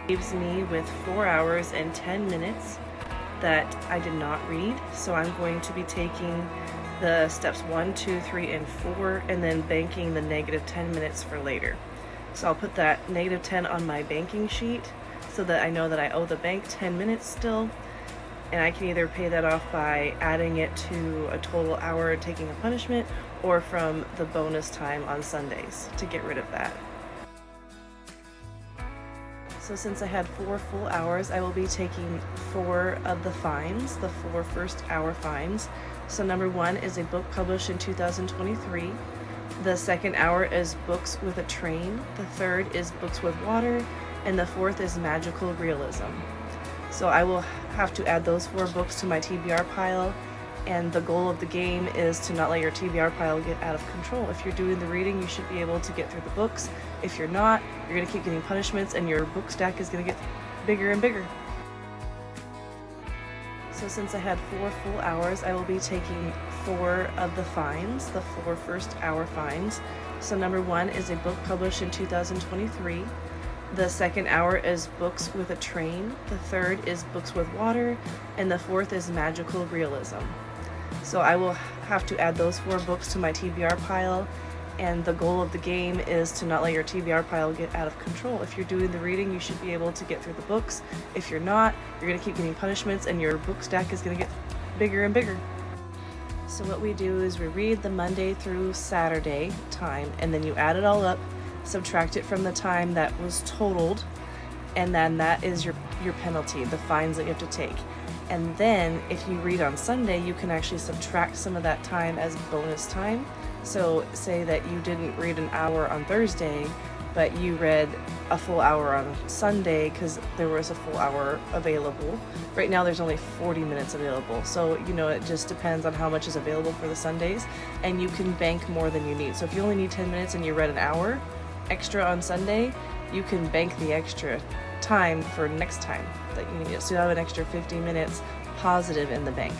Leaves me with 4 hours and 10 minutes that I did not read. So I'm going to be taking the steps 1, 2, 3, and 4 and then banking the negative 10 minutes for later. So I'll put that negative 10 on my banking sheet so that I know that I owe the bank 10 minutes still, and I can either pay that off by adding it to a total hour taking a punishment or from the bonus time on Sundays to get rid of that. So since I had 4 full hours, I will be taking 4 of the fines, the 4 first hour fines. So number 1 is a book published in 2023. The second hour is books with a train. The third is books with water. And the fourth is magical realism. So I will have to add those 4 books to my TBR pile. And the goal of the game is to not let your TBR pile get out of control. If you're doing the reading, you should be able to get through the books. If you're not, you're going to keep getting punishments and your book stack is going to get bigger and bigger. So since I had 4 full hours, I will be taking 4 of the fines, the 4 first hour fines. So number 1 is a book published in 2023. The second hour is books with a train. The third is books with water. And the fourth is magical realism. So I will have to add those 4 books to my TBR pile. And the goal of the game is to not let your TBR pile get out of control. If you're doing the reading, you should be able to get through the books. If you're not, you're going to keep getting punishments and your book stack is going to get bigger and bigger. So what we do is we read the Monday through Saturday time, and then you add it all up, subtract it from the time that was totaled, and then that is your penalty, the fines that you have to take. And then if you read on Sunday, you can actually subtract some of that time as bonus time. So say that you didn't read an hour on Thursday, but you read a full hour on Sunday because there was a full hour available. Right now there's only 40 minutes available. So, it just depends on how much is available for the Sundays, and you can bank more than you need. So if you only need 10 minutes and you read an hour extra on Sunday, you can bank the extra time for next time that you need it. So you have an extra 50 minutes positive in the bank.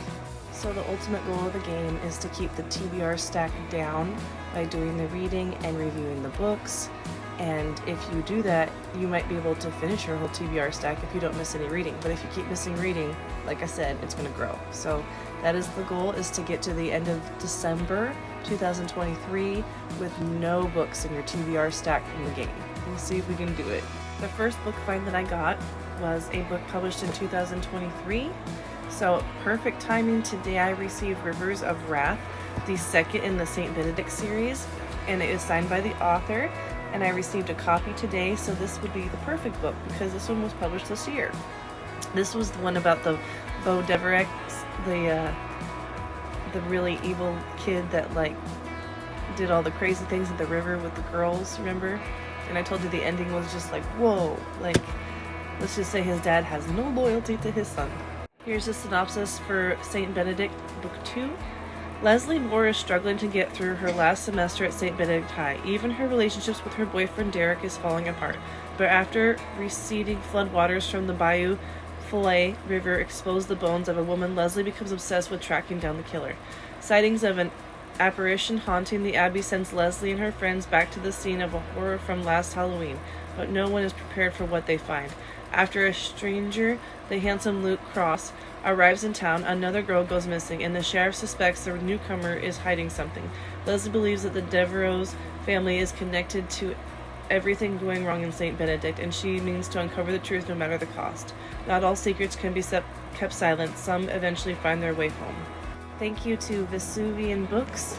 So the ultimate goal of the game is to keep the TBR stack down by doing the reading and reviewing the books. And if you do that, you might be able to finish your whole TBR stack if you don't miss any reading. But if you keep missing reading, like I said, it's going to grow. So that is the goal, is to get to the end of December 2023 with no books in your TBR stack from the game. We'll see if we can do it. The first book find that I got was a book published in 2023. So perfect timing. Today I received Rivers of Wrath, the second in the St. Benedict series, and it is signed by the author, and I received a copy today, so this would be the perfect book because this one was published this year. This was the one about the Beau Deverex, the really evil kid that did all the crazy things at the river with the girls, remember? And I told you the ending was just whoa, let's just say his dad has no loyalty to his son. Here's a synopsis for St. Benedict Book 2. Leslie Moore is struggling to get through her last semester at St. Benedict High. Even her relationships with her boyfriend Derek is falling apart. But after receding floodwaters from the Bayou Follet River expose the bones of a woman, Leslie becomes obsessed with tracking down the killer. Sightings of an apparition haunting the Abbey sends Leslie and her friends back to the scene of a horror from last Halloween, but no one is prepared for what they find. After a stranger, the handsome Luke Cross, arrives in town, another girl goes missing, and the sheriff suspects the newcomer is hiding something. Leslie believes that the Devereaux family is connected to everything going wrong in St. Benedict, and she means to uncover the truth no matter the cost. Not all secrets can be kept silent. Some eventually find their way home. Thank you to Vesuvian Books,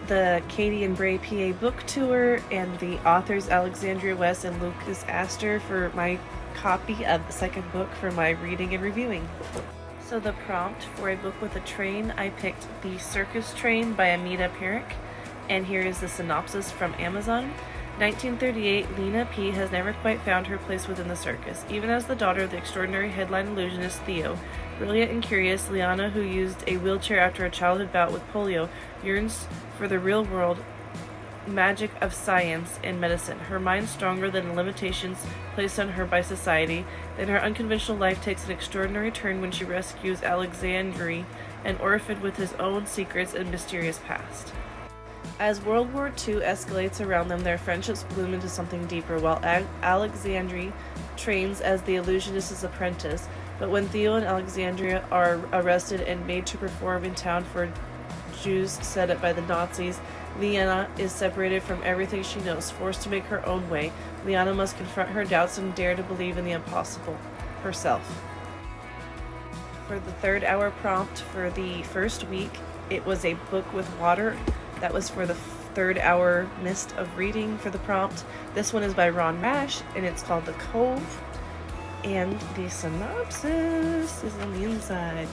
the Katie and Bray PA book tour, and the authors Alexandria West and Lucas Astor for my copy of the second book for my reading and reviewing. So the prompt for a book with a train, I picked The Circus Train by Amita Perrick, and here is the synopsis from Amazon. 1938, Lena P. has never quite found her place within the circus. Even as the daughter of the extraordinary headline illusionist Theo, brilliant and curious, Liana, who used a wheelchair after a childhood bout with polio, yearns for the real world magic of science and medicine. Her mind stronger than the limitations placed on her by society. Then her unconventional life takes an extraordinary turn when she rescues Alexandre, an orphan with his own secrets and mysterious past. As World War II escalates around them, their friendships bloom into something deeper. While Alexandre trains as the illusionist's apprentice, but when Theo and Alexandria are arrested and made to perform in town for Jews set up by the Nazis, Liana is separated from everything she knows. Forced to make her own way, Liana must confront her doubts and dare to believe in the impossible herself. For the third hour prompt for the first week, it was a book with water. That was for the third hour mist of reading for the prompt. This one is by Ron Rash, and it's called The Cove. And the synopsis is on the inside.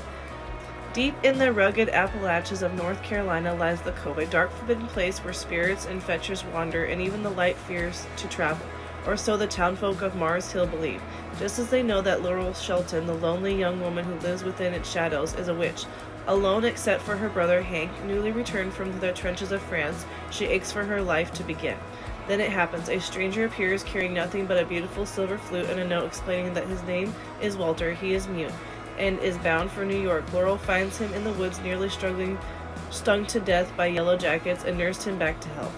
Deep in the rugged Appalachians of North Carolina lies the Cove, a dark, forbidden place where spirits and fetchers wander, and even the light fears to travel. Or so the townfolk of Mars Hill believe, just as they know that Laurel Shelton, the lonely young woman who lives within its shadows, is a witch. Alone except for her brother Hank, newly returned from the trenches of France, she aches for her life to begin. Then it happens. A stranger appears carrying nothing but a beautiful silver flute and a note explaining that his name is Walter, he is mute, and is bound for New York. Laurel finds him in the woods, nearly stung to death by yellow jackets, and nursed him back to health.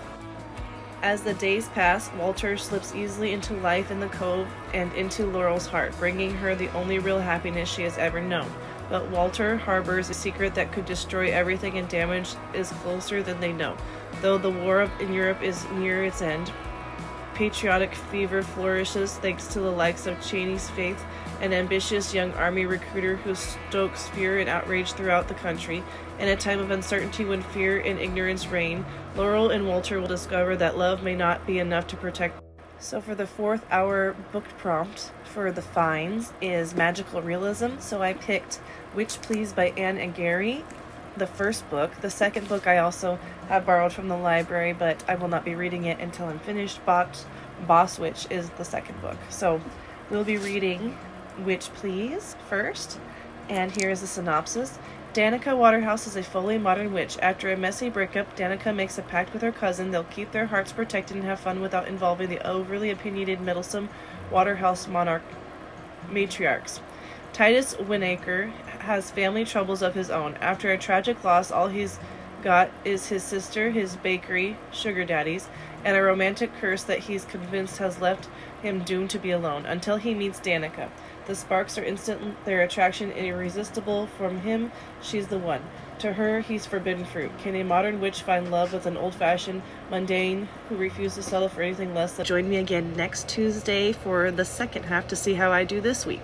As the days pass, Walter slips easily into life in the Cove and into Laurel's heart, bringing her the only real happiness she has ever known. But Walter harbors a secret that could destroy everything, and damage is closer than they know. Though the war in Europe is near its end, patriotic fever flourishes thanks to the likes of Cheney's faith, an ambitious young army recruiter who stokes fear and outrage throughout the country. In a time of uncertainty when fear and ignorance reign, Laurel and Walter will discover that love may not be enough to protect. So for the fourth hour booked prompt for the finds is magical realism. So I picked Witch Please by Anne and Gary, the first book. The second book I also have borrowed from the library, but I will not be reading it until I'm finished. Boss Witch is the second book. So we'll be reading Witch Please first, and here is the synopsis. Danica Waterhouse is a fully modern witch. After a messy breakup, Danica makes a pact with her cousin. They'll keep their hearts protected and have fun without involving the overly opinionated, meddlesome Waterhouse matriarchs. Titus Winaker has family troubles of his own. After a tragic loss, all he's got is his sister, his bakery, sugar daddies, and a romantic curse that he's convinced has left him doomed to be alone, until he meets Danica. The sparks are instant, their attraction irresistible. From him, she's the one. To her, he's forbidden fruit. Can a modern witch find love with an old-fashioned mundane who refuses to settle for anything less than... Join me again next Tuesday for the second half to see how I do this week.